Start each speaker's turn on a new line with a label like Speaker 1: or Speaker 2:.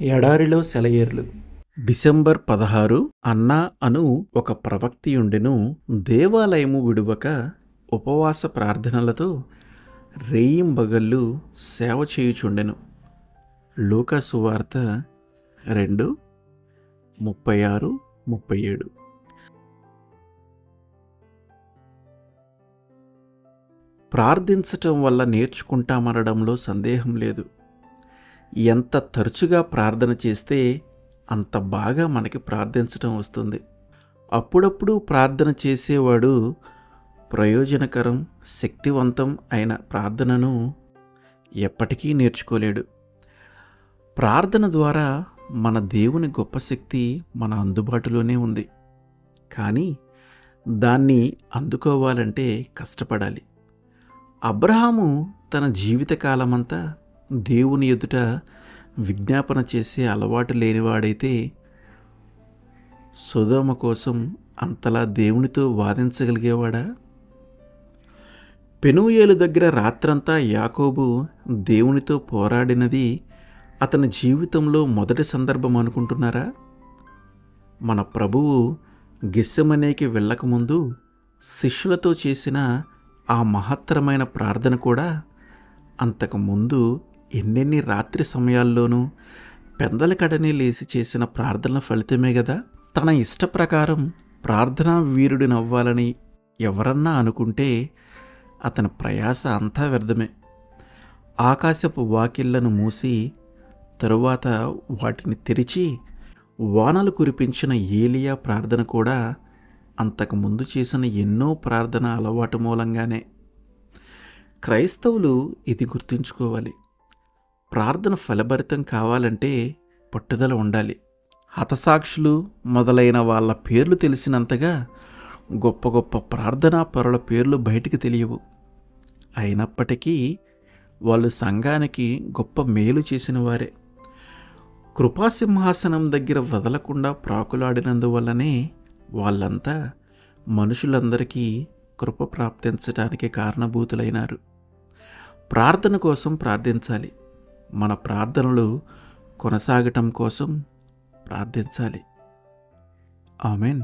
Speaker 1: ఎడారిలో సెలయేర్లు. డిసెంబర్ 16. అన్నా అను ఒక ప్రవక్తియుండెను. దేవాలయము విడువక ఉపవాస ప్రార్థనలతో రేయింబగళ్ళు సేవ చేయుచుండెను. లూకా సువార్త 2:36-37. ప్రార్థించటం వల్ల నేర్చుకుంటామనడంలో సందేహం లేదు. ఎంత తరచుగా ప్రార్థన చేస్తే అంత బాగా మనకి ప్రార్థించటం వస్తుంది. అప్పుడప్పుడు ప్రార్థన చేసేవాడు ప్రయోజనకరం, శక్తివంతం అయిన ప్రార్థనను ఎప్పటికీ నేర్చుకోలేడు. ప్రార్థన ద్వారా మన దేవుని గొప్ప శక్తి మన అందుబాటులోనే ఉంది. కానీ దాన్ని అందుకోవాలంటే కష్టపడాలి. అబ్రహాము తన జీవితకాలమంతా దేవుని ఎదుట విజ్ఞాపన చేసే అలవాటు లేనివాడైతే సొదొమ కోసం అంతలా దేవునితో వాదించగలిగేవాడా? పెనూయేలు దగ్గర రాత్రంతా యాకోబు దేవునితో పోరాడినది అతని జీవితంలో మొదటి సందర్భం అనుకుంటున్నారా? మన ప్రభువు గెత్సెమనేకి వెళ్ళకముందు శిష్యులతో చేసిన ఆ మహత్తరమైన ప్రార్థన కూడా అంతకుముందు ఎన్నెన్ని రాత్రి సమయాల్లోనూ పెందలకడనే లేచి చేసిన ప్రార్థనల ఫలితమే కదా. తన ఇష్ట ప్రకారం ప్రార్థనా వీరుడినవ్వాలని ఎవరన్నా అనుకుంటే అతని ప్రయాస అంతా వ్యర్థమే. ఆకాశపు వాకిళ్లను మూసి తరువాత వాటిని తెరిచి వానలు కురిపించిన ఏలియా ప్రార్థన కూడా అంతకుముందు చేసిన ఎన్నో ప్రార్థన అలవాటు మూలంగానే. క్రైస్తవులు ఇది గుర్తుంచుకోవాలి. ప్రార్థన ఫలభరితం కావాలంటే పట్టుదల ఉండాలి. హతసాక్షులు మొదలైన వాళ్ళ పేర్లు తెలిసినంతగా గొప్ప గొప్ప ప్రార్థనా పరుల పేర్లు బయటికి తెలియవు. అయినప్పటికీ వాళ్ళు సంఘానికి గొప్ప మేలు చేసిన వారే. కృపాసింహాసనం దగ్గర వదలకుండా ప్రాకులాడినందువల్లనే వాళ్ళంతా మనుషులందరికీ కృప ప్రాప్తించడానికి కారణభూతులైనారు. ప్రార్థన కోసం ప్రార్థించాలి. మన ప్రార్థనలు కొనసాగటం కోసం ప్రార్థించాలి. ఆమేన్.